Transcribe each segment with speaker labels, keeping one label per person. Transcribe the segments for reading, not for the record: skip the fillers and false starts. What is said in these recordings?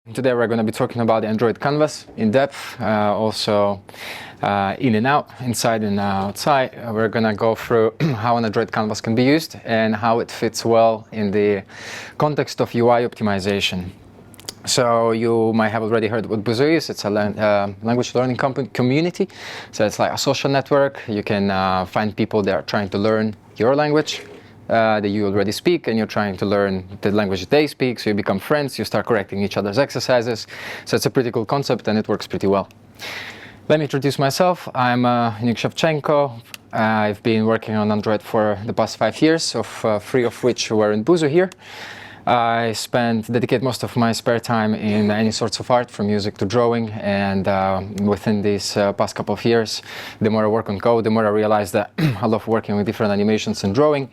Speaker 1: Today we're going to be talking about the Android canvas in depth, also in and out, inside and outside. We're going to go through how an Android canvas can be used and how it fits well in the context of UI optimization. So you might have already heard what Busuu is. It's a language learning community. So it's like a social network. You can find people that are trying to learn your language that you already speak, and you're trying to learn the language they speak, so you become friends, you start correcting each other's exercises. So it's a pretty cool concept and it works pretty well. Let me introduce myself. I'm Nikolai Shevchenko. I've been working on Android for the past 5 years, of 3 of which were in Busuu here. I dedicate most of my spare time in any sorts of art, from music to drawing, and within these past couple of years, the more I work on code, the more I realize that I love working with different animations and drawing.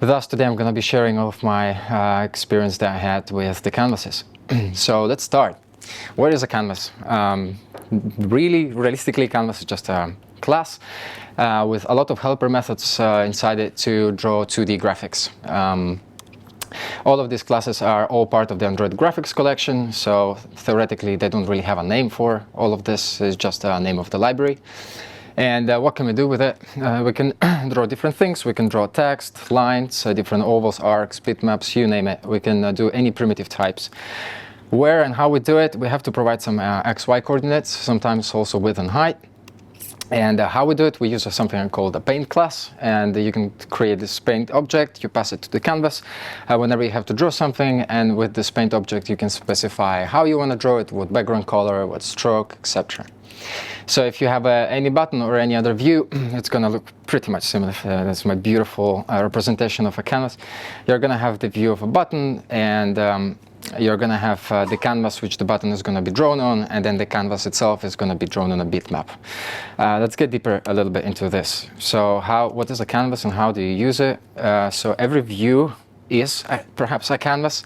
Speaker 1: Thus, today I'm going to be sharing all of my experience that I had with the canvases. So let's start. What is a canvas? Really, realistically, canvas is just a class with a lot of helper methods inside it to draw 2D graphics. All of these classes are all part of the Android graphics collection, so theoretically they don't really have a name for all of this. It's just a name of the library. And what can we do with it? We can draw different things. We can draw text, lines, different ovals, arcs, bitmaps, you name it. We can do any primitive types. Where and how we do it, we have to provide some XY coordinates, sometimes also width and height. And how we do it, we use something called a paint class, and you can create this paint object, you pass it to the canvas whenever you have to draw something, and with this paint object you can specify how you want to draw it, what background color, what stroke, etc. So if you have any button or any other view, it's going to look pretty much similar. That's my beautiful representation of a canvas. You're going to have the view of a button, and you're going to have the canvas which the button is going to be drawn on, and then the canvas itself is going to be drawn on a bitmap. Let's get deeper a little bit into this. So what is a canvas and how do you use it? So every view is perhaps a canvas.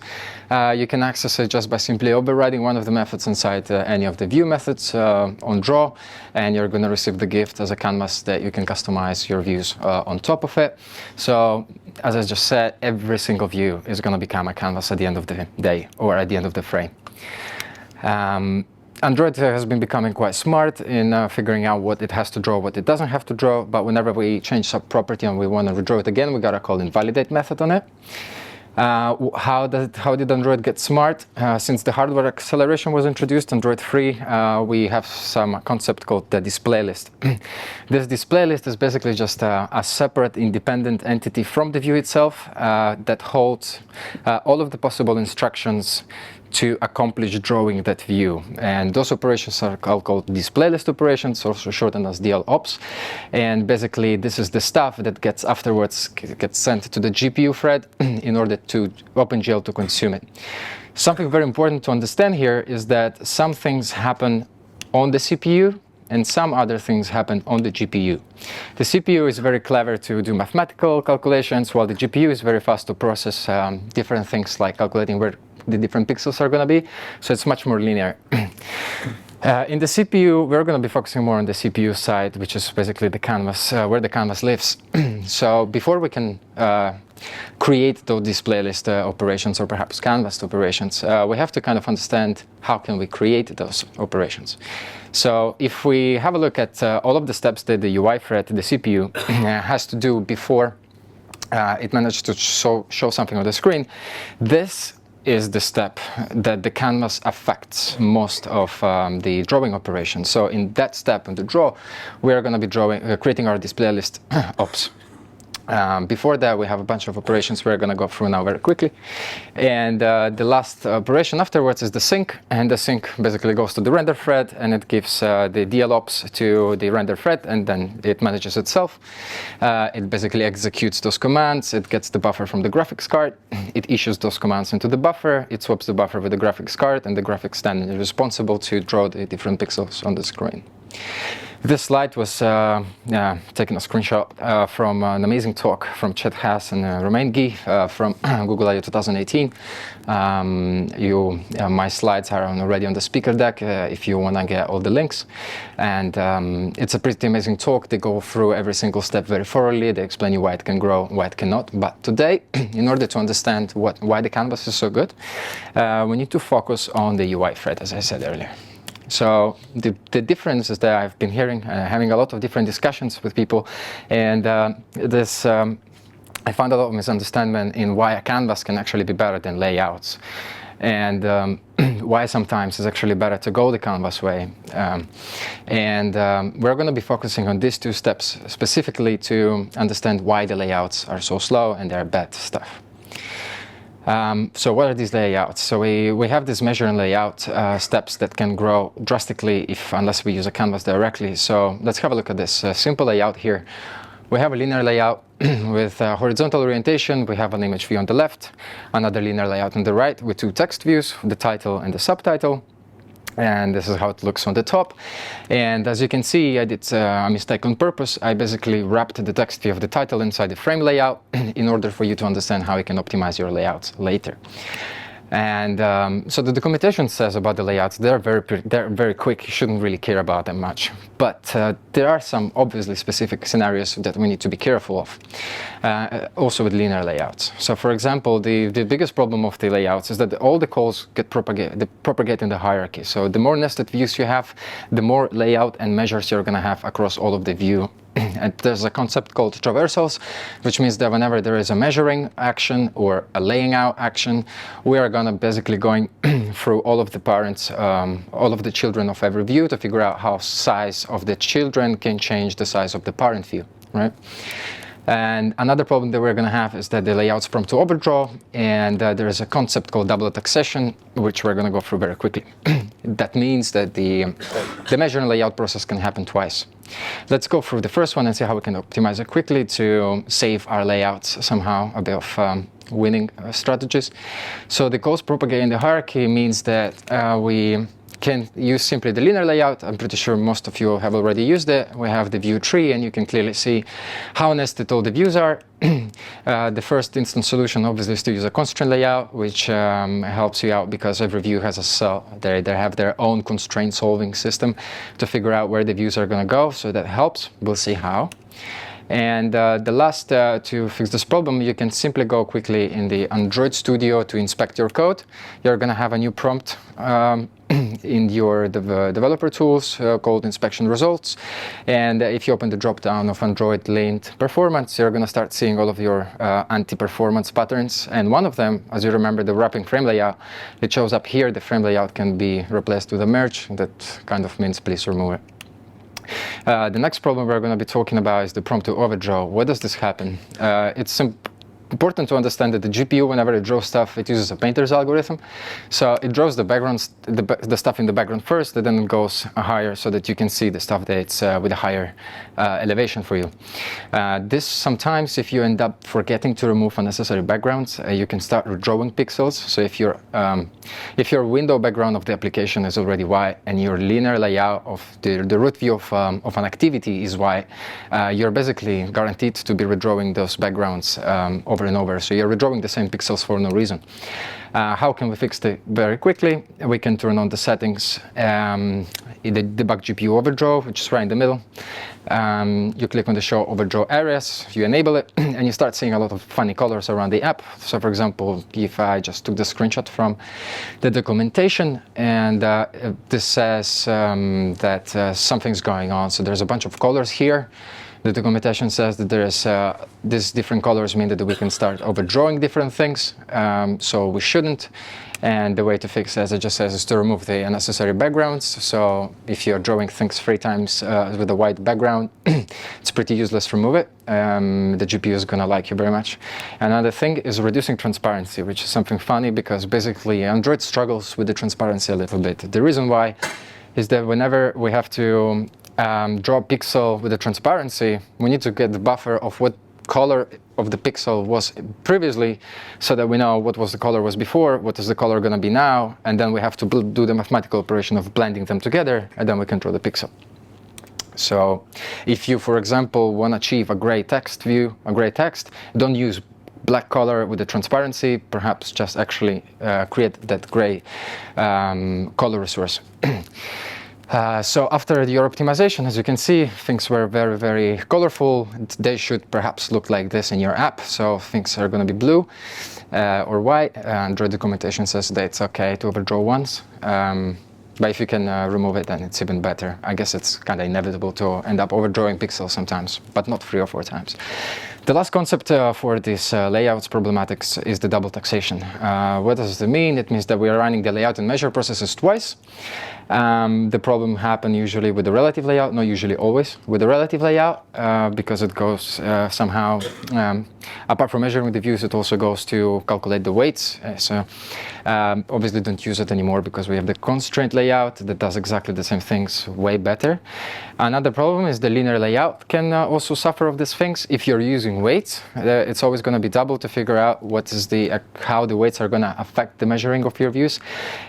Speaker 1: You can access it just by simply overriding one of the methods inside any of the view methods on draw, and you're going to receive the gift as a canvas that you can customize your views on top of it. So as I just said, every single view is going to become a canvas at the end of the day or at the end of the frame. Android has been becoming quite smart in figuring out what it has to draw, what it doesn't have to draw, but whenever we change some property and we want to redraw it again, we got to call invalidate method on it. How did Android get smart? Since the hardware acceleration was introduced, Android 3, we have some concept called the display list. This display list is basically just a separate independent entity from the view itself that holds all of the possible instructions to accomplish drawing that view, and those operations are called display list operations, also shortened as DLOps. And basically this is the stuff that gets sent to the GPU thread in order to OpenGL to consume it. Something very important to understand here is that some things happen on the CPU and some other things happen on the GPU. The CPU is very clever to do mathematical calculations, while the GPU is very fast to process different things like calculating where the different pixels are going to be, so it's much more linear. In the CPU, we're going to be focusing more on the CPU side, which is basically the canvas, where the canvas lives. So before we can create those display list operations or perhaps canvas operations, we have to kind of understand how can we create those operations. So if we have a look at all of the steps that the UI thread, the CPU, has to do before it manages to show something on the screen, this is the step that the canvas affects most of the drawing operation. So in that step, in the draw, we are going to be creating our display list ops. Before that, we have a bunch of operations we're going to go through now very quickly. And the last operation afterwards is the sync. And the sync basically goes to the render thread, and it gives the DLOps to the render thread, and then it manages itself. It basically executes those commands. It gets the buffer from the graphics card. It issues those commands into the buffer. It swaps the buffer with the graphics card, and the graphics then is responsible to draw the different pixels on the screen. This slide was taken a screenshot from an amazing talk from Chet Haas and Romain Guy from Google I/O 2018. My slides are already on the speaker deck if you want to get all the links. And it's a pretty amazing talk. They go through every single step very thoroughly. They explain you why it can grow, why it cannot. But today, in order to understand why the canvas is so good, we need to focus on the UI thread, as I said earlier. So the difference is that I've been having a lot of different discussions with people, and I found a lot of misunderstanding in why a canvas can actually be better than layouts, and why sometimes it's actually better to go the canvas way. We're going to be focusing on these two steps specifically to understand why the layouts are so slow and they're bad stuff. So what are these layouts? So we have this measure and layout steps that can grow drastically unless we use a canvas directly. So let's have a look at this simple layout here. We have a linear layout with horizontal orientation. We have an image view on the left, another linear layout on the right with two text views, the title and the subtitle. And this is how it looks on the top. And as you can see, I did a mistake on purpose. I basically wrapped the text view of the title inside the frame layout in order for you to understand how you can optimize your layouts later. And so the documentation says about the layouts, they're very quick. You shouldn't really care about them much. But there are some obviously specific scenarios that we need to be careful of, also with linear layouts. So for example, the biggest problem of the layouts is that all the calls propagate in the hierarchy. So the more nested views you have, the more layout and measures you're going to have across all of the view. And there's a concept called traversals, which means that whenever there is a measuring action or a laying out action, we are going to basically going through all of the parents, all of the children of every view to figure out how size of the children can change the size of the parent view, right? And another problem that we're going to have is that the layouts prompt to overdraw, and there is a concept called double accession, which we're going to go through very quickly. That means that the measure and layout process can happen twice. Let's go through the first one and see how we can optimize it quickly to save our layouts somehow, a bit of winning strategies. So the calls propagate in the hierarchy means that we can use simply the linear layout. I'm pretty sure most of you have already used it. We have the view tree, and you can clearly see how nested all the views are. The first instance solution obviously is to use a constraint layout, which helps you out because every view has a cell. They have their own constraint solving system to figure out where the views are going to go, so that helps. We'll see how. And the last, to fix this problem, you can simply go quickly in the Android Studio to inspect your code. You're going to have a new prompt in your developer tools called inspection results. And if you open the drop-down of Android linked performance, you're going to start seeing all of your anti-performance patterns. And one of them, as you remember, the wrapping frame layout, it shows up here. The frame layout can be replaced with a merge. That kind of means please remove it. The next problem we're going to be talking about is the prompt to overdraw. Why does this happen? It's important to understand that the GPU, whenever it draws stuff, it uses a painter's algorithm. So it draws the backgrounds, the stuff in the background first, and then it goes higher so that you can see the stuff that's with a higher elevation for you. This sometimes, if you end up forgetting to remove unnecessary backgrounds, you can start redrawing pixels. So if your window background of the application is already white and your linear layout of the root view of an activity is white, you're basically guaranteed to be redrawing those backgrounds over and over. So you're redrawing the same pixels for no reason. How can we fix it very quickly? We can turn on the settings, the debug GPU overdraw, which is right in the middle. You click on the show overdraw areas, you enable it, and you start seeing a lot of funny colors around the app. So for example, if I just took the screenshot from the documentation, and this says that something's going on. So there's a bunch of colors here. The documentation says that there is these different colors mean that we can start overdrawing different things, so we shouldn't. And the way to fix, as it just says, is to remove the unnecessary backgrounds. So if you're drawing things 3 times with a white background, it's pretty useless to remove it. The GPU is going to like you very much. Another thing is reducing transparency, which is something funny because basically Android struggles with the transparency a little bit. The reason why is that whenever we have to draw a pixel with the transparency, we need to get the buffer of what color of the pixel was previously, so that we know what was the color was before, what is the color going to be now, and then we have to do the mathematical operation of blending them together, and then we can draw the pixel. So if you, for example, want to achieve a gray text view, a gray text, don't use black color with the transparency, perhaps just actually create that gray color resource. So after your optimization, as you can see, things were very, very colorful. They should perhaps look like this in your app. So things are going to be blue or white. Android documentation says that it's okay to overdraw once. But if you can remove it, then it's even better. I guess it's kind of inevitable to end up overdrawing pixels sometimes, but not 3 or 4 times. The last concept for this layouts problematics is the double taxation. What does it mean? It means that we are running the layout and measure processes twice. The problem happens usually with the relative layout, not usually always with the relative layout, because it goes somehow, apart from measuring the views, it also goes to calculate the weights. So obviously don't use it anymore because we have the constraint layout that does exactly the same things way better. Another problem is the linear layout can also suffer of these things. If you're using weights, it's always going to be double to figure out what is the how the weights are going to affect the measuring of your views.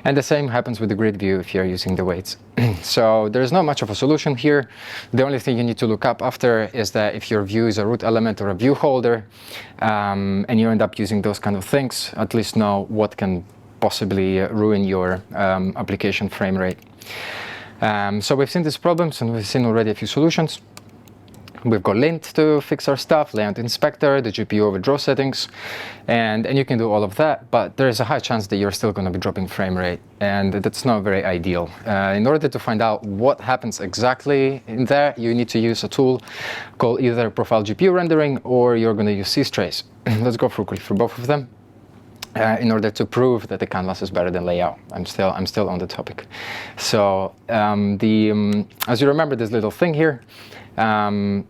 Speaker 1: And the same happens with the grid view if you're using the weights. So there's not much of a solution here. The only thing you need to look up after is that if your view is a root element or a view holder, and you end up using those kind of things, at least know what can possibly ruin your application frame rate. So we've seen these problems and we've seen already a few solutions. We've got lint to fix our stuff, layout inspector, the GPU overdraw settings, and you can do all of that, but there is a high chance that you're still going to be dropping frame rate, and that's not very ideal. In order to find out what happens exactly in there, you need to use a tool called either profile GPU rendering or you're going to use CStrace. Let's go through both of them. In order to prove that the canvas is better than layout. I'm still on the topic. So as you remember this little thing here, now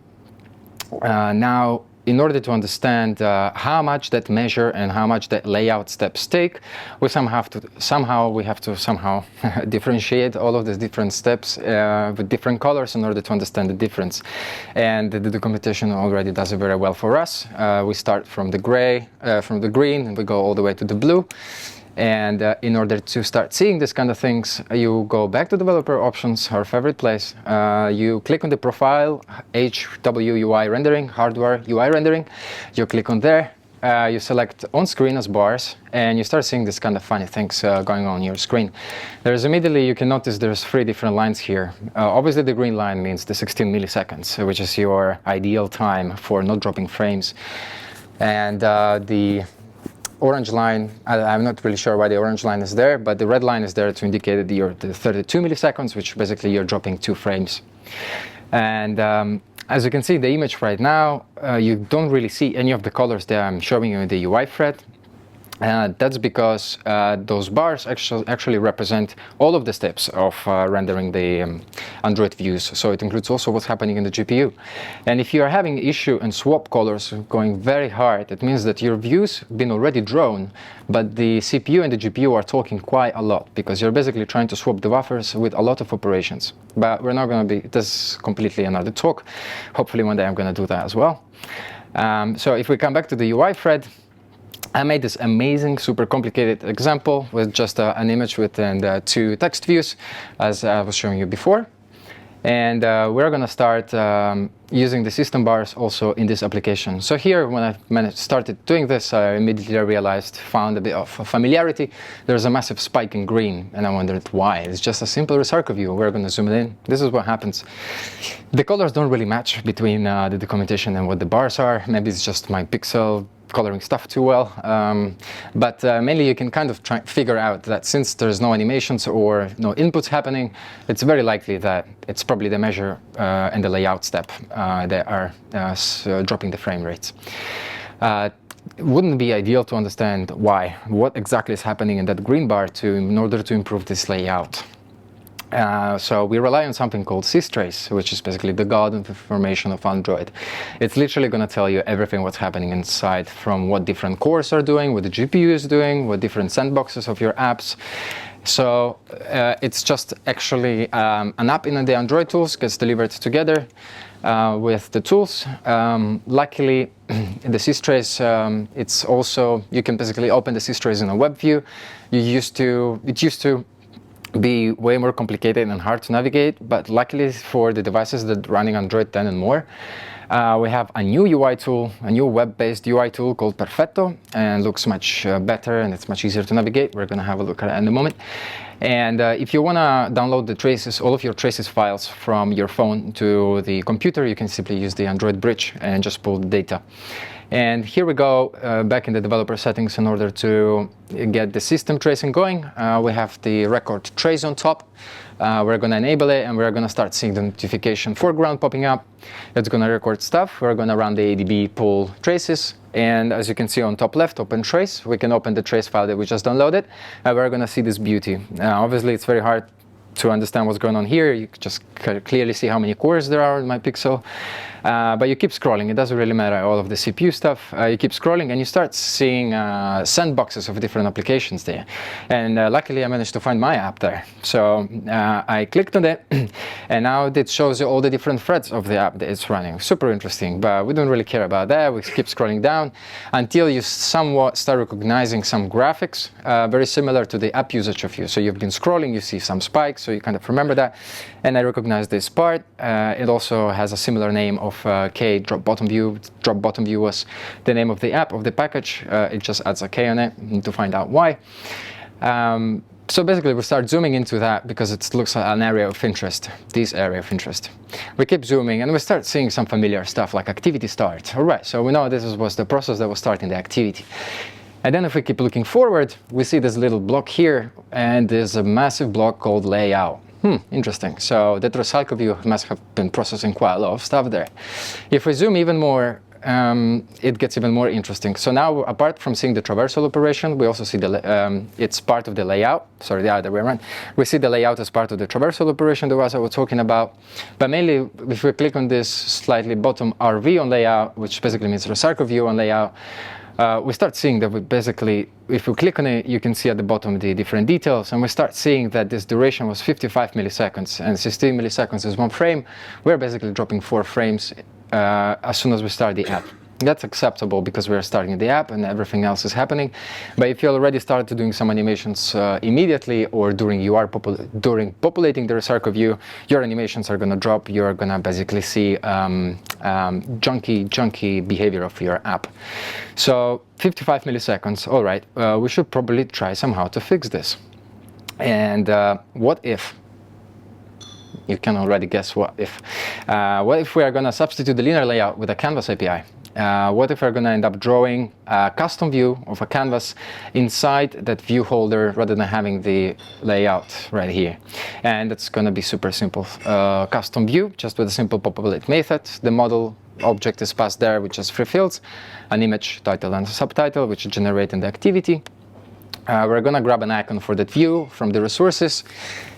Speaker 1: in order to understand how much that measure and how much that layout steps take, we have to somehow differentiate all of these different steps with different colors in order to understand the difference. And the documentation already does it very well for us. We start from the gray, from the green, and we go all the way to the blue. And in order to start seeing this kind of things, you go back to developer options, our favorite place. You click on the profile, HWUI rendering, hardware UI rendering. You click on there, you select on screen as bars, and you start seeing this kind of funny things going on your screen. There's immediately, you can notice there's 3 different lines here. Obviously the green line means the 16 milliseconds, which is your ideal time for not dropping frames. And the orange line, I'm not really sure why the orange line is there, but the red line is there to indicate that you're the 32 milliseconds, which basically you're dropping 2 frames. And as you can see, the image right now, you don't really see any of the colors that I'm showing you in the UI thread. That's because those bars actually represent all of the steps of rendering the Android views. So it includes also what's happening in the GPU. And if you are having issue and swap colors going very hard, it means that your views been already drawn, but the CPU and the GPU are talking quite a lot because you're basically trying to swap the buffers with a lot of operations. But we're not going to be, this is completely another talk. Hopefully one day I'm going to do that as well. So if we come back to the UI thread, I made this amazing, super complicated example with just an image with 2 text views, as I was showing you before. And we're going to start using the system bars also in this application. So here, when I started doing this, I immediately realized, found a bit of familiarity. There's a massive spike in green, and I wondered why. It's just a simple recircle view. We're going to zoom it in. This is what happens. The colors don't really match between the documentation and what the bars are. Maybe it's just my pixel coloring stuff too well, but mainly you can kind of figure out that since there's no animations or no inputs happening, it's very likely that it's probably the measure and the layout step that are dropping the frame rates. It wouldn't be ideal to understand why, what exactly is happening in that green bar in order to improve this layout. So we rely on something called CStrace, which is basically the god of information of Android. It's literally going to tell you everything what's happening inside, from what different cores are doing, what the GPU is doing, what different sandboxes of your apps. So it's just actually an app in the Android tools gets delivered together with the tools. Luckily, the CStrace, it's also, you can basically open the CStrace in a web view. It used to be way more complicated and hard to navigate, but luckily for the devices that are running Android 10 and more, we have a new UI tool, a new web-based UI tool called Perfetto, and looks much better and it's much easier to navigate. We're going to have a look at it in a moment. And if you want to download the traces, all of your traces files from your phone to the computer, you can simply use the Android bridge and just pull the data. And here we go back in the developer settings. In order to get the system tracing going, we have the record trace on top. We're going to enable it, and we're going to start seeing the notification foreground popping up. It's going to record stuff. We're going to run the ADB pull traces. And as you can see on top left, open trace. We can open the trace file that we just downloaded. And we're going to see this beauty. Obviously, it's very hard to understand what's going on here. You can just clearly see how many cores there are in my pixel. But you keep scrolling. It doesn't really matter, all of the CPU stuff. You keep scrolling and you start seeing sandboxes of different applications there. And luckily I managed to find my app there. So I clicked on it and now it shows you all the different threads of the app that it's running. Super interesting, but we don't really care about that. We keep scrolling down until you somewhat start recognizing some graphics very similar to the app usage of you. So you've been scrolling, you see some spikes, so you kind of remember that. And I recognize this part. It also has a similar name of K, drop bottom view. Drop bottom view was the name of the app, of the package. It just adds a K on it. Need to find out why. So basically we start zooming into that because it looks like an area of interest, this area of interest. We keep zooming and we start seeing some familiar stuff like activity start. All right, so we know this was the process that was starting the activity. And then if we keep looking forward, we see this little block here, and there's a massive block called layout. Interesting. So the recycle view must have been processing quite a lot of stuff there. If we zoom even more, it gets even more interesting. So now, apart from seeing the traversal operation, we also see it's part of the layout. Sorry, the other way around. We see the layout as part of the traversal operation that I was talking about. But mainly, if we click on this slightly bottom RV on layout, which basically means recycle view on layout, we start seeing that we basically, if we click on it, you can see at the bottom the different details, and we start seeing that this duration was 55 milliseconds, and 16 milliseconds is one frame. We're basically dropping 4 frames as soon as we start the app. That's acceptable because we're starting the app and everything else is happening. But if you already started doing some animations immediately, or during populating the recycle view, your animations are going to drop. You're going to basically see junky behavior of your app. So 55 milliseconds. All right, we should probably try somehow to fix this. And what if? You can already guess what if. What if we are going to substitute the linear layout with a canvas API? What if we're going to end up drawing a custom view of a canvas inside that view holder rather than having the layout right here? And it's going to be super simple. Custom view, just with a simple populate method. The model object is passed there with just 3 fields, an image, title, and a subtitle, which is generating the activity. We're going to grab an icon for that view from the resources,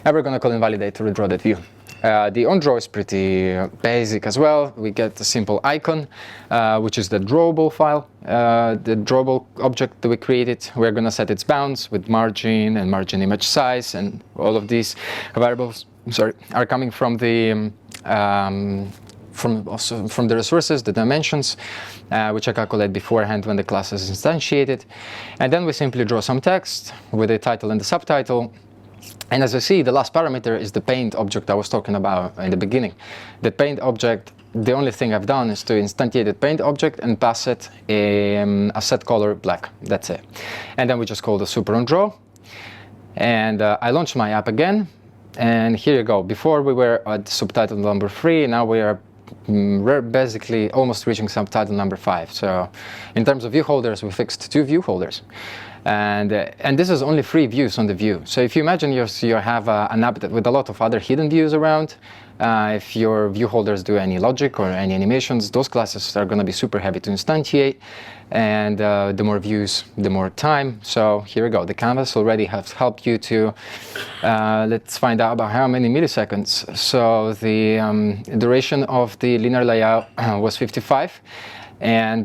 Speaker 1: and we're going to call invalidate to redraw that view. The onDraw is pretty basic as well. We get a simple icon, which is the drawable file, the drawable object that we created. We're going to set its bounds with margin and margin image size, and all of these variables, are coming from the from the resources, the dimensions, which I calculate beforehand when the class is instantiated. And then we simply draw some text with the title and the subtitle. And as you see, the last parameter is the paint object I was talking about in the beginning. The paint object, the only thing I've done is to instantiate the paint object and pass it a set color black. That's it. And then we just call the super on draw. And I launched my app again. And here you go. Before we were at subtitle number 3, now we're basically almost reaching subtitle number 5. So in terms of view holders, we fixed 2 view holders. And this is only 3 views on the view. So if you imagine you have an app with a lot of other hidden views around, if your view holders do any logic or any animations, those classes are going to be super heavy to instantiate. And the more views, the more time. So here we go. The canvas already has helped you to, let's find out about how many milliseconds. So the duration of the linear layout was 55. And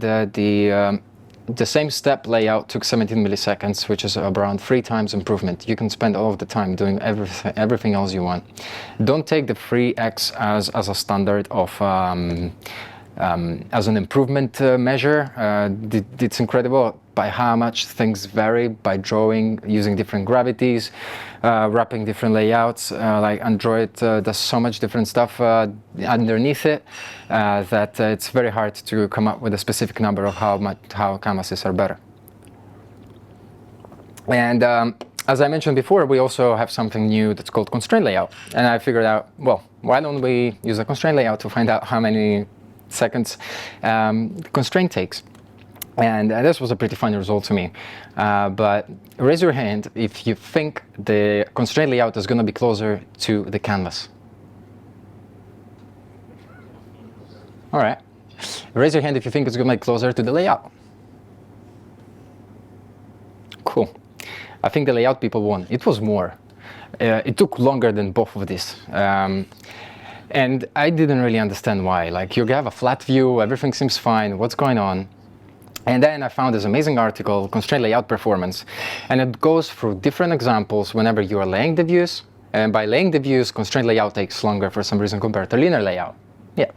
Speaker 1: the same step layout took 17 milliseconds, which is around 3 times improvement. You can spend all of the time doing everything else you want. Don't take the 3x as a standard of as an improvement measure. It's incredible, by how much things vary by drawing using different gravities, wrapping different layouts. Like Android does so much different stuff underneath it that it's very hard to come up with a specific number of how canvases are better. And as I mentioned before, we also have something new that's called constraint layout. And I figured out, well, why don't we use a constraint layout to find out how many seconds constraint takes? And this was a pretty funny result to me. But raise your hand if you think the constraint layout is going to be closer to the canvas. All right. Raise your hand if you think it's going to be closer to the layout. Cool. I think the layout people won. It was more. It took longer than both of these. And I didn't really understand why. Like, you have a flat view, everything seems fine, what's going on? And then I found this amazing article, Constraint Layout Performance, and it goes through different examples whenever you are laying the views. And by laying the views, constraint layout takes longer for some reason compared to linear layout. Yeah,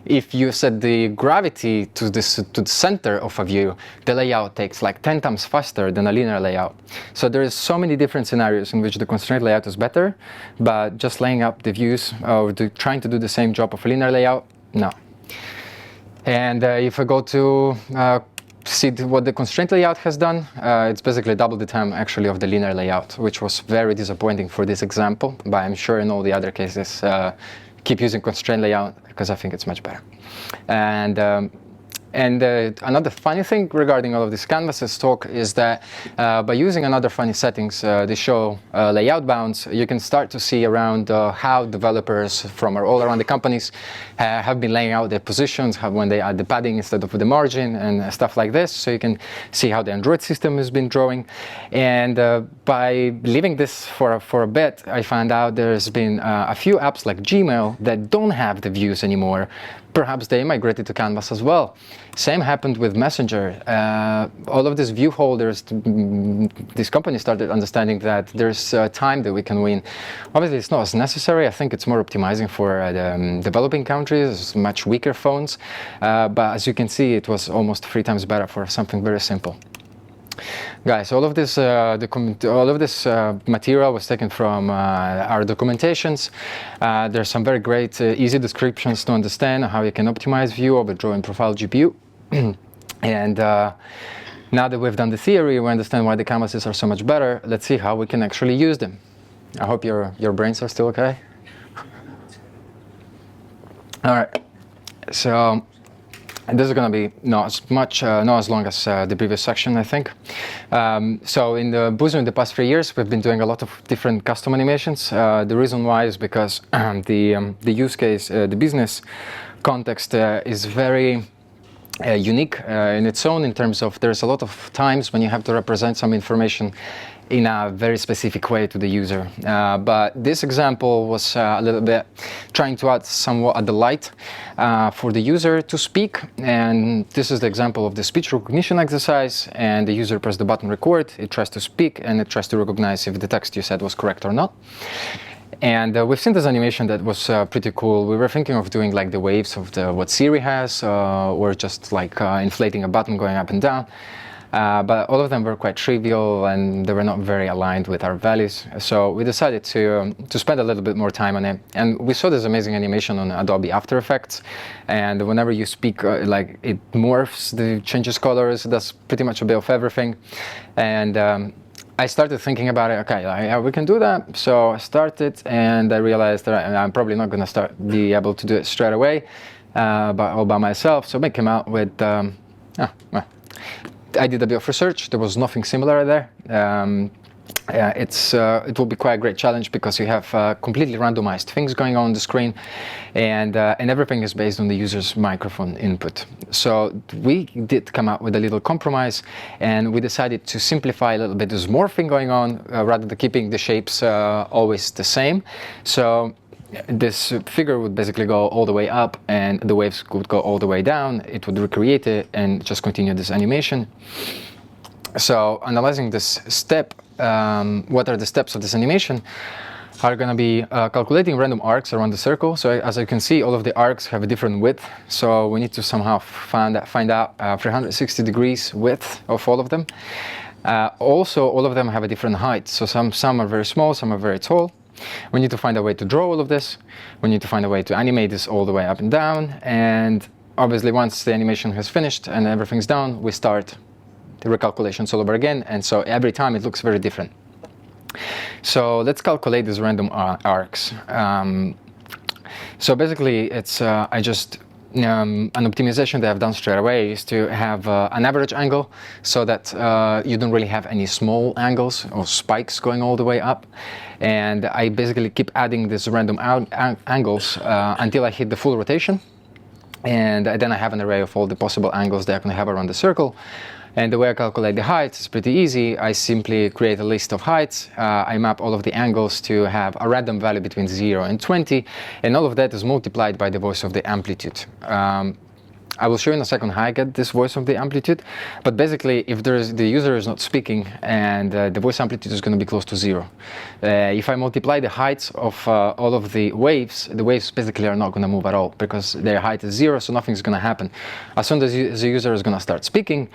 Speaker 1: if you set the gravity to the center of a view, the layout takes like 10 times faster than a linear layout. So there is so many different scenarios in which the constraint layout is better, but just laying up the views or trying to do the same job of a linear layout, no. And if I go to see what the constraint layout has done, it's basically double the time actually of the linear layout, which was very disappointing for this example, but I'm sure in all the other cases keep using constraint layout because I think it's much better. And another funny thing regarding all of these canvases talk is that by using another funny settings, they show layout bounds, you can start to see around how developers from all around the companies have been laying out their positions, when they add the padding instead of the margin and stuff like this. So you can see how the Android system has been drawing. And by leaving this for a bit, I found out there's been a few apps like Gmail that don't have the views anymore. Perhaps they migrated to Canvas as well. Same happened with Messenger. All of these view holders, these companies started understanding that there's time that we can win. Obviously, it's not as necessary. I think it's more optimizing for the developing countries, much weaker phones. But as you can see, it was almost 3 times better for something very simple. Guys, all of this material was taken from our documentations. There's some very great, easy descriptions to understand how you can optimize view, overdraw, and profile GPU. And now that we've done the theory, we understand why the canvases are so much better. Let's see how we can actually use them. I hope your brains are still okay. All right. So. And this is going to be not as long as the previous section, I think. So in the Busuu in the past 3 years, we've been doing a lot of different custom animations. The reason why is because the use case, the business context is very unique in its own, in terms of there's a lot of times when you have to represent some information in a very specific way to the user. But this example was a little bit trying to add somewhat a delight for the user to speak. And this is the example of the speech recognition exercise. And the user pressed the button record, it tries to speak, and it tries to recognize if the text you said was correct or not. And we've seen this animation that was pretty cool. We were thinking of doing like the waves of what Siri has, or just like inflating a button going up and down. But all of them were quite trivial and they were not very aligned with our values. So we decided to spend a little bit more time on it. And we saw this amazing animation on Adobe After Effects. And whenever you speak, like it morphs, changes colors, does pretty much a bit of everything. And I started thinking about it. Okay, yeah, we can do that. So I started, and I realized that I'm probably not going to be able to do it straight away, all by myself. So I came out with. I did a bit of research. There was nothing similar there. It will be quite a great challenge because you have completely randomized things going on the screen, and everything is based on the user's microphone input. So we did come up with a little compromise, and we decided to simplify a little bit. There's morphing going on rather than keeping the shapes always the same. So this figure would basically go all the way up, and the waves could go all the way down. It would recreate it and just continue this animation. So analyzing this step, what are the steps of this animation? are going to be calculating random arcs around the circle. So as you can see, all of the arcs have a different width. So we need to somehow find out 360 degrees width of all of them. Also, all of them have a different height. So some are very small, some are very tall. We need to find a way to draw all of this. We need to find a way to animate this all the way up and down. And obviously, once the animation has finished and everything's done, we start the recalculations all over again. And so every time it looks very different. So let's calculate these random arcs. So basically, it's an optimization that I've done straight away is to have an average angle so that you don't really have any small angles or spikes going all the way up. And I basically keep adding these random angles until I hit the full rotation. And then I have an array of all the possible angles that I can have around the circle. And the way I calculate the heights is pretty easy. I simply create a list of heights. I map all of the angles to have a random value between 0 and 20. And all of that is multiplied by the voice of the amplitude. I will show you in a second how I get this voice of the amplitude. But basically, if the user is not speaking and the voice amplitude is going to be close to 0. If I multiply the heights of all of the waves basically are not going to move at all because their height is 0, so nothing's going to happen. As soon as the user is going to start speaking,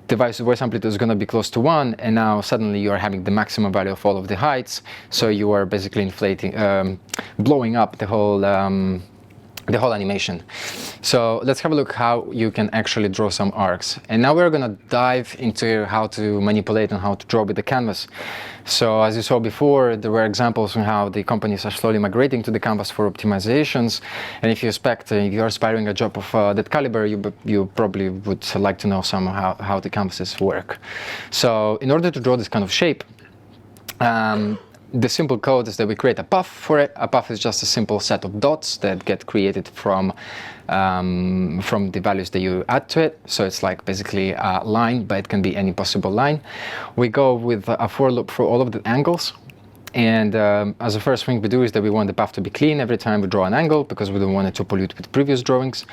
Speaker 1: the voice amplitude is going to be close to 1, and now suddenly you are having the maximum value of all of the heights. So you are basically inflating, blowing up the whole animation. So let's have a look how you can actually draw some arcs. And now we're going to dive into how to manipulate and how to draw with the canvas. So as you saw before, there were examples on how the companies are slowly migrating to the canvas for optimizations. And if you expect, if you're aspiring a job of that caliber, you probably would like to know somehow how the canvases work. So in order to draw this kind of shape, the simple code is that we create a path for it. A path is just a simple set of dots that get created from the values that you add to it. So it's like basically a line, but it can be any possible line. We go with a for loop for all of the angles. And as the first thing we do is that we want the path to be clean every time we draw an angle because we don't want it to pollute with previous drawings.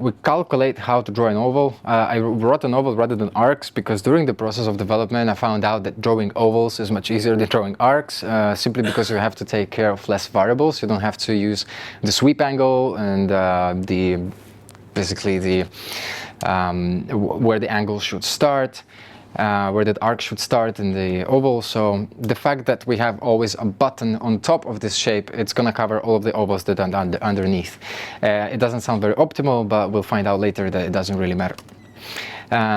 Speaker 1: We calculate how to draw an oval. I wrote an oval rather than arcs because during the process of development I found out that drawing ovals is much easier than drawing arcs simply because you have to take care of less variables. You don't have to use the sweep angle and where the angle should start. Where that arc should start in the oval. So the fact that we have always a button on top of this shape, it's going to cover all of the ovals that are underneath. It doesn't sound very optimal, but we'll find out later that it doesn't really matter.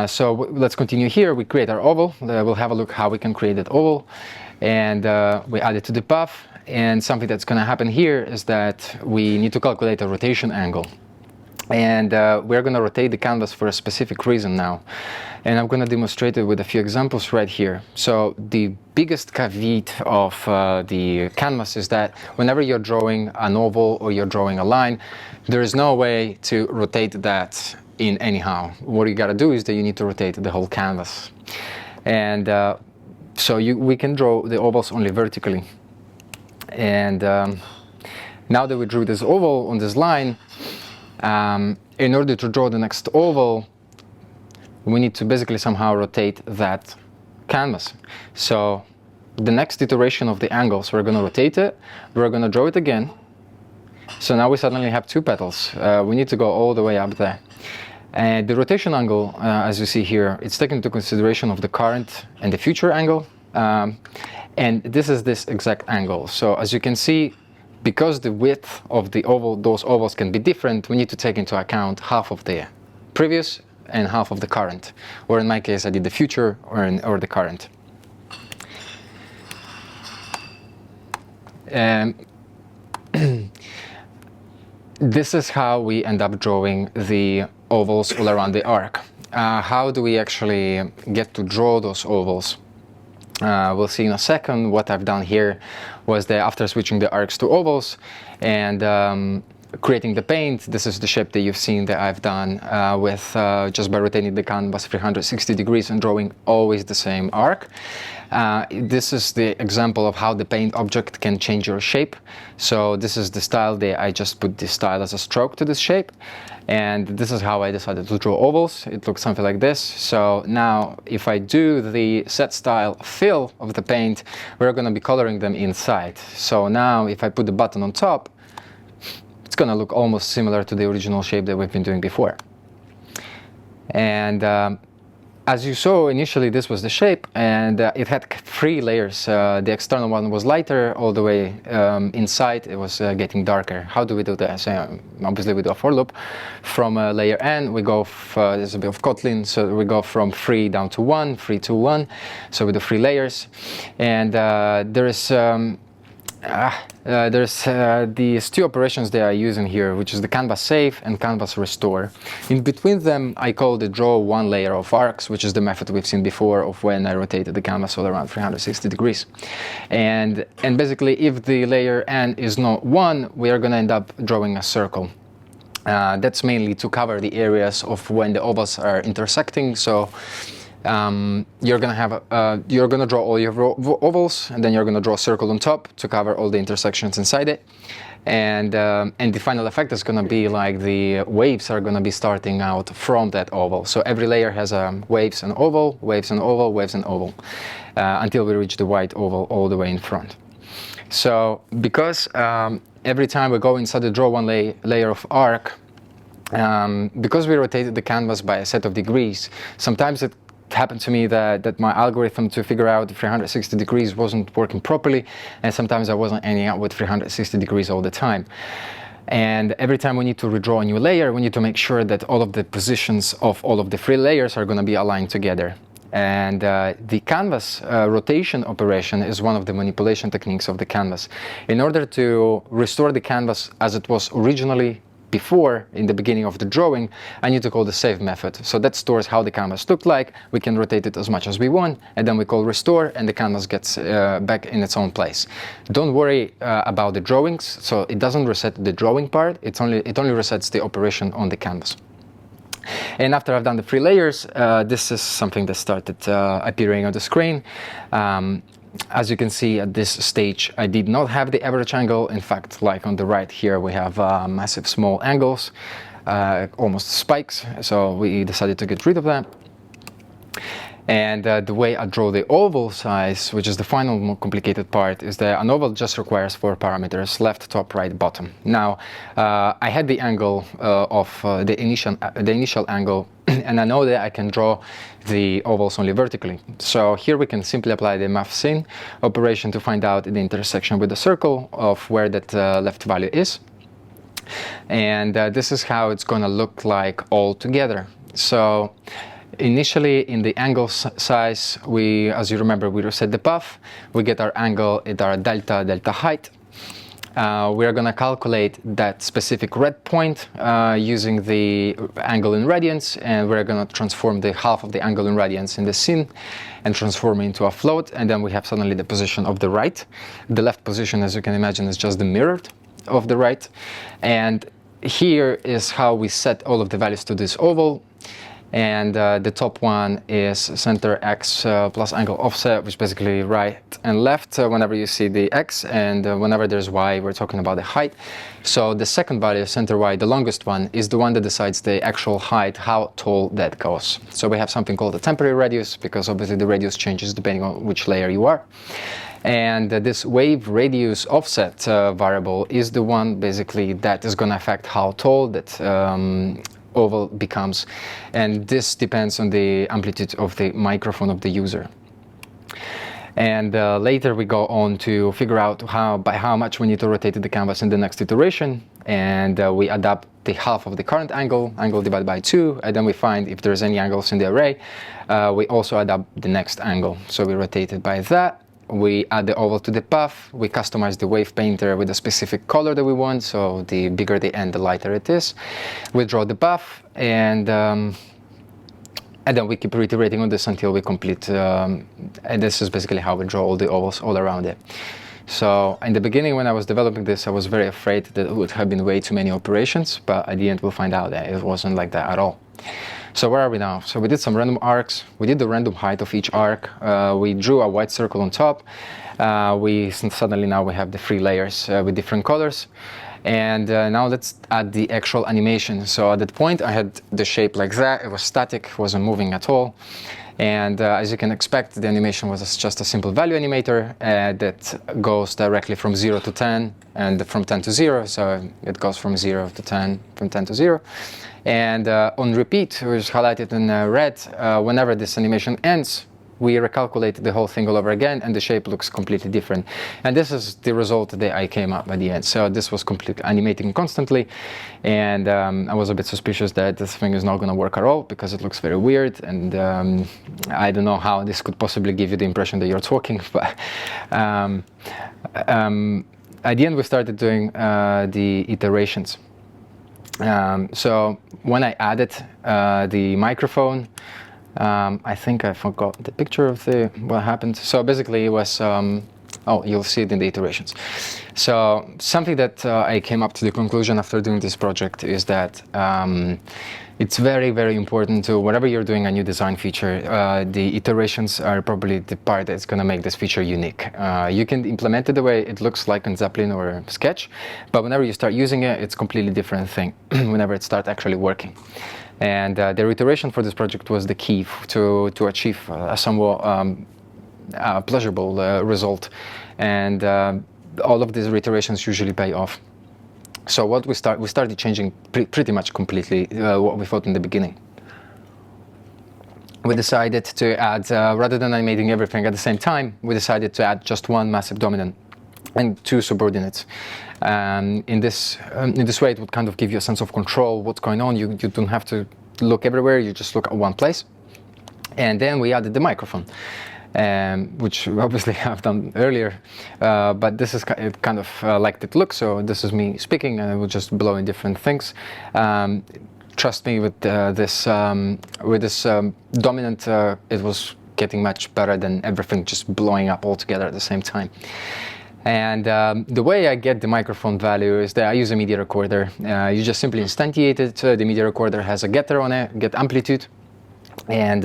Speaker 1: So let's continue here. We create our oval. We'll have a look how we can create that oval. And we add it to the path. And something that's going to happen here is that we need to calculate a rotation angle. And we're going to rotate the canvas for a specific reason now. And I'm going to demonstrate it with a few examples right here. So the biggest caveat of the canvas is that whenever you're drawing an oval or you're drawing a line, there is no way to rotate that in anyhow. What you got to do is that you need to rotate the whole canvas. And so we can draw the ovals only vertically. And now that we drew this oval on this line, in order to draw the next oval, we need to basically somehow rotate that canvas. So the next iteration of the angles, we're going to rotate it, we're going to draw it again. So now we suddenly have two petals. We need to go all the way up there. And the rotation angle, as you see here, it's taken into consideration of the current and the future angle. And this is this exact angle. So as you can see, because the width of the oval, those ovals can be different, we need to take into account half of the previous and half of the current. Or in my case, I did the future or the current. This is how we end up drawing the ovals all around the arc. How do we actually get to draw those ovals? We'll see in a second. What I've done here was that after switching the arcs to ovals and creating the paint. This is the shape that you've seen that I've done with just by rotating the canvas 360 degrees and drawing always the same arc. This is the example of how the paint object can change your shape. So this is the style that I just put this style as a stroke to this shape. And this is how I decided to draw ovals. It looks something like this. So now if I do the set style fill of the paint, we're going to be coloring them inside. So now if I put the button on top, it's going to look almost similar to the original shape that we've been doing before. And as you saw initially, this was the shape, and it had 3 layers. The external one was lighter, all the way inside it was getting darker. How do we do that? So, obviously we do a for loop. From layer n, we go, there's a bit of Kotlin, so we go from 3 down to 1, 3 to 1. So we do 3 layers. And there's these 2 operations that I use in here, which is the canvas save and canvas restore. In between them, I call the draw 1 layer of arcs, which is the method we've seen before of when I rotated the canvas all around 360 degrees. And basically, if the layer n is not 1, we are going to end up drawing a circle. That's mainly to cover the areas of when the ovals are intersecting. So you're gonna draw all your ovals, and then you're gonna draw a circle on top to cover all the intersections inside it. And the final effect is gonna be like the waves are gonna be starting out from that oval. So every layer has waves and oval, waves and oval, waves and oval, until we reach the white oval all the way in front. So because every time we go inside the draw 1 layer of arc, because we rotated the canvas by a set of degrees, sometimes it happened to me that my algorithm to figure out 360 degrees wasn't working properly, and sometimes I wasn't ending up with 360 degrees all the time. And every time we need to redraw a new layer, we need to make sure that all of the positions of all of the 3 layers are going to be aligned together. And the canvas rotation operation is one of the manipulation techniques of the canvas. In order to restore the canvas as it was originally before, in the beginning of the drawing, I need to call the save method. So that stores how the canvas looked like. We can rotate it as much as we want, and then we call restore, and the canvas gets back in its own place. Don't worry about the drawings. So it doesn't reset the drawing part. It only resets the operation on the canvas. And after I've done the 3 layers, this is something that started appearing on the screen. As you can see at this stage, I did not have the average angle. In fact, like on the right here, we have massive small angles, almost spikes. So we decided to get rid of that. And the way I draw the oval size, which is the final more complicated part, is that an oval just requires 4 parameters: left, top, right, bottom. Now, I had the angle of the initial angle, and I know that I can draw the ovals only vertically. So here we can simply apply the mathsin operation to find out the intersection with the circle of where that left value is. And this is how it's going to look like all together. So initially, in the angle size, as you remember, we reset the path. We get our angle at our delta height. We are going to calculate that specific red point using the angle in radians, and we're going to transform the half of the angle in radians in the sin and transform it into a float, and then we have suddenly the position of the right. The left position, as you can imagine, is just the mirrored of the right. And here is how we set all of the values to this oval. And the top one is center x plus angle offset, which is basically right and left whenever you see the x, and whenever there's y, we're talking about the height. So the second value, center y, the longest one, is the one that decides the actual height, how tall that goes. So we have something called the temporary radius, because obviously the radius changes depending on which layer you are. And this wave radius offset variable is the one basically that is going to affect how tall that oval becomes, and this depends on the amplitude of the microphone of the user. And later we go on to figure out by how much we need to rotate the canvas in the next iteration, and we adapt the half of the current angle divided by 2, and then we find if there's any angles in the array. We also adapt the next angle, so we rotate it by that. We add the oval to the path, we customize the wave painter with a specific color that we want, so the bigger the end, the lighter it is. We draw the path, and then we keep reiterating on this until we complete, and this is basically how we draw all the ovals all around it. So in the beginning, when I was developing this, I was very afraid that it would have been way too many operations, but at the end we'll find out that it wasn't like that at all. So where are we now? So we did some random arcs. We did the random height of each arc. We drew a white circle on top. Suddenly now we have the 3 layers with different colors. And now let's add the actual animation. So at that point I had the shape like that. It was static, wasn't moving at all. And as you can expect, the animation was just a simple value animator that goes directly from 0 to 10 and from 10 to 0. So it goes from 0 to 10, from 10 to 0. And on repeat, which is highlighted in red, whenever this animation ends, we recalculate the whole thing all over again, and the shape looks completely different. And this is the result that I came up at the end. So this was completely animating constantly, and I was a bit suspicious that this thing is not going to work at all because it looks very weird, and I don't know how this could possibly give you the impression that you're talking. But at the end, we started doing the iterations. So when I added the microphone, I think I forgot the picture of what happened. So basically it was, oh, you'll see it in the iterations. So something that I came up to the conclusion after doing this project is that it's very, very important to, whenever you're doing a new design feature, the iterations are probably the part that's going to make this feature unique. You can implement it the way it looks like in Zeppelin or Sketch, but whenever you start using it, it's a completely different thing whenever it starts actually working. And the iteration for this project was the key to achieve a somewhat pleasurable result. And all of these iterations usually pay off. So what we started changing pretty much completely what we thought in the beginning. We decided to add, rather than animating everything at the same time, we decided to add just one massive dominant and 2 subordinates. In this way, it would kind of give you a sense of control, what's going on. You don't have to look everywhere, you just look at one place. And then we added the microphone, which obviously I've done earlier, but this is kind of like it looks. So this is me speaking, and I will just blow in different things. Trust me, with this dominant, it was getting much better than everything just blowing up all together at the same time. And the way I get the microphone value is that I use a media recorder. You just simply instantiate it. The media recorder has a getter on it, get amplitude, and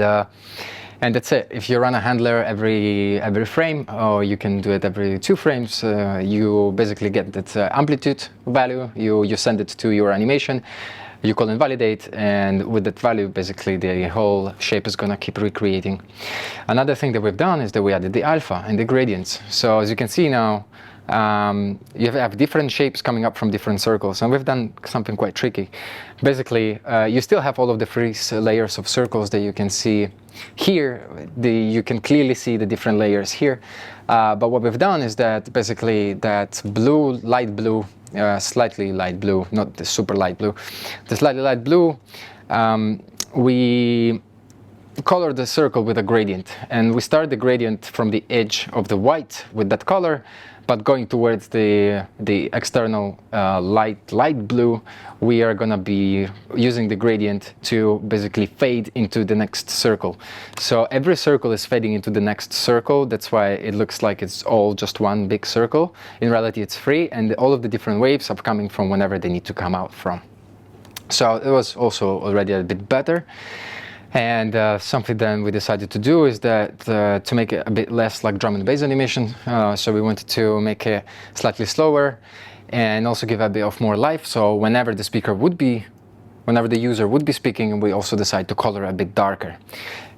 Speaker 1: that's it. If you run a handler every frame, or you can do it every 2 frames, you basically get that amplitude value. You send it to your animation. You call invalidate, and with that value, basically the whole shape is going to keep recreating. Another thing that we've done is that we added the alpha and the gradients. So as you can see now, you have different shapes coming up from different circles, and we've done something quite tricky. Basically, you still have all of the 3 layers of circles that you can see here. You can clearly see the different layers here. But what we've done is that basically that blue, light blue, slightly light blue, not the super light blue, the slightly light blue, we color the circle with a gradient, and we start the gradient from the edge of the white with that color, but going towards the external light blue, we are going to be using the gradient to basically fade into the next circle. So every circle is fading into the next circle. That's why it looks like it's all just one big circle. In reality, it's 3, and all of the different waves are coming from whenever they need to come out from. So it was also already a bit better. And something then we decided to do is that to make it a bit less like drum and bass animation, so we wanted to make it slightly slower and also give a bit of more life. So whenever the user would be speaking, we also decide to color a bit darker.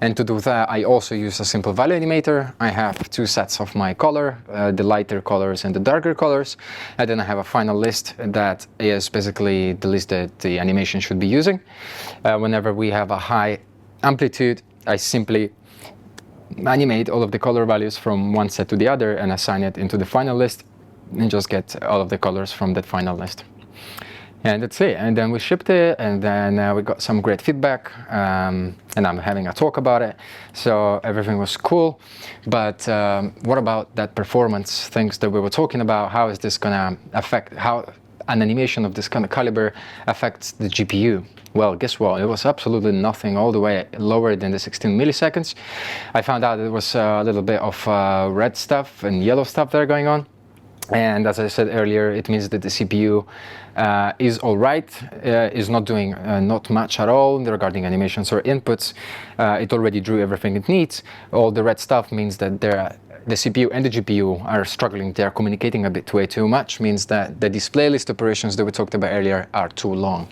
Speaker 1: And to do that, I also use a simple value animator. I have 2 sets of my color, the lighter colors and the darker colors. And then I have a final list that is basically the list that the animation should be using. Whenever we have a high amplitude, I simply animate all of the color values from one set to the other and assign it into the final list and just get all of the colors from that final list. And that's it. And then we shipped it, and then we got some great feedback, and I'm having a talk about it. So everything was cool. But what about that performance things that we were talking about? How is this gonna affect, how an animation of this kind of caliber affects the GPU? Well, guess what? It was absolutely nothing, all the way lower than the 16 milliseconds. I found out it was a little bit of red stuff and yellow stuff there going on. And as I said earlier, it means that the CPU is all right, is not doing not much at all regarding animations or inputs. It already drew everything it needs. All the red stuff means that the CPU and the GPU are struggling. They're communicating a bit way too much, means that the display list operations that we talked about earlier are too long.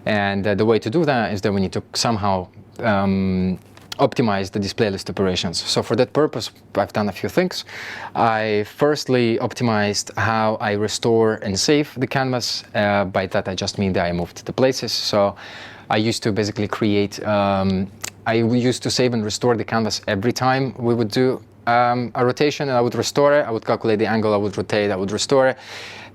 Speaker 1: And the way to do that is that we need to somehow optimize the display list operations. So for that purpose, I've done a few things. I firstly optimized how I restore and save the canvas. By that, I just mean that I moved the places. So I used to basically create, I used to save and restore the canvas every time we would do a rotation, and I would restore it. I would calculate the angle, I would rotate, I would restore it.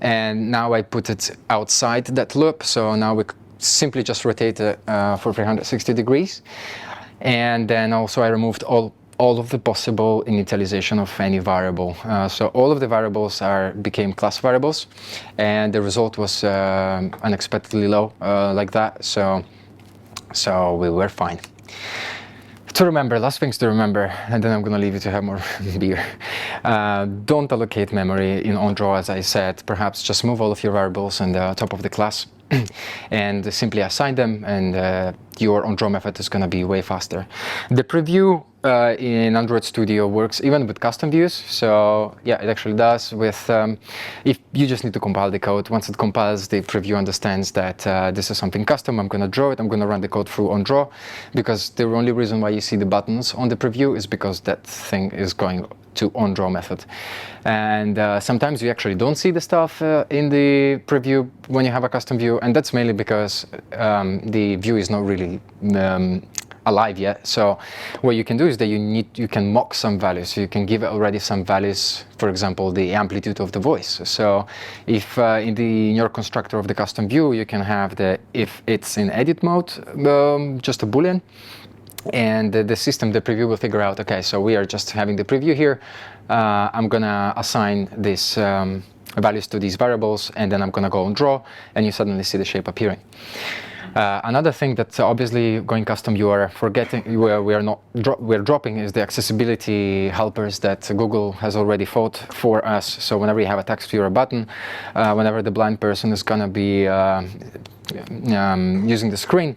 Speaker 1: And now I put it outside that loop. So now we simply just rotate it for 360 degrees. And then also I removed all of the possible initialization of any variable. So all of the variables became class variables, and the result was unexpectedly low like that. So we were fine. To remember, last things to remember, and then I'm going to leave you to have more beer. Don't allocate memory in OnDraw, as I said. Perhaps just move all of your variables on the top of the class and simply assign them, and your OnDraw method is going to be way faster. The preview in Android Studio works even with custom views. So yeah, it actually does. With if you just need to compile the code. Once it compiles, the preview understands that this is something custom. I'm going to draw it. I'm going to run the code through OnDraw, because the only reason why you see the buttons on the preview is because that thing is going to OnDraw method. And sometimes you actually don't see the stuff in the preview when you have a custom view, and that's mainly because the view is not really alive yet. So what you can do is that you can mock some values. So you can give it already some values, for example, the amplitude of the voice. So if in your constructor of the custom view, you can have if it's in edit mode, just a boolean, and the system, the preview will figure out, okay, so we are just having the preview here. I'm gonna assign these values to these variables, and then I'm gonna go on draw, and you suddenly see the shape appearing. Another thing that obviously going custom you are forgetting, we're dropping, is the accessibility helpers that Google has already thought for us. So whenever you have a text view or a button, whenever the blind person is gonna be using the screen,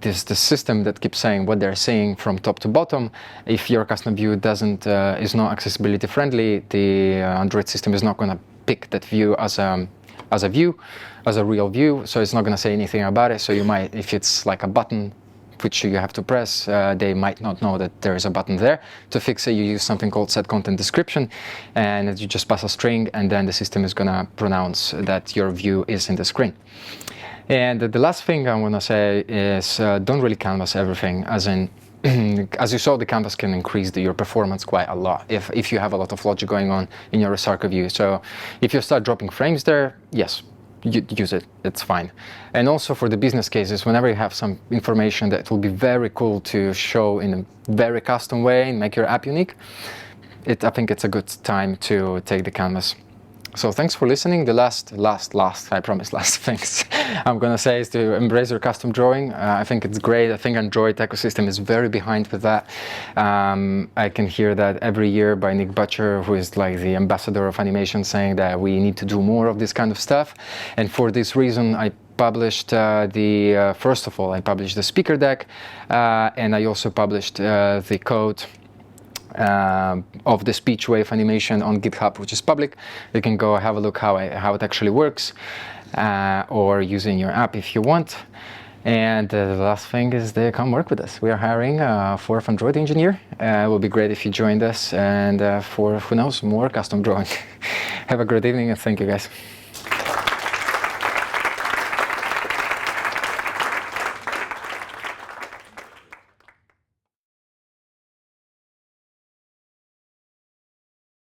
Speaker 1: this the system that keeps saying what they're saying from top to bottom. If your custom view is not accessibility friendly, the Android system is not going to pick that view as a real view, so it's not going to say anything about it. So you might, if it's like a button which you have to press, they might not know that there is a button there. To fix it, you use something called set content description, and you just pass a string, and then the system is going to pronounce that your view is in the screen. And the last thing I want to say is don't really canvas everything, as in, as you saw, the canvas can increase your performance quite a lot if you have a lot of logic going on in your Recycle view. So if you start dropping frames there, yes, use it, it's fine. And also for the business cases, whenever you have some information that will be very cool to show in a very custom way and make your app unique, I think it's a good time to take the canvas. So thanks for listening. The last, I promise, last things I'm gonna say is to embrace your custom drawing. I think it's great. I think Android ecosystem is very behind with that. I can hear that every year by Nick Butcher, who is like the ambassador of animation, saying that we need to do more of this kind of stuff. And for this reason, I published first of all, I published the speaker deck, and I also published the code of the speech wave animation on GitHub, which is public. You can go have a look how it actually works, or use it in your app if you want. And the last thing is they come work with us. We are hiring a fourth Android engineer. It will be great if you joined us, and for, who knows, more custom drawing. Have a great evening, and thank you guys.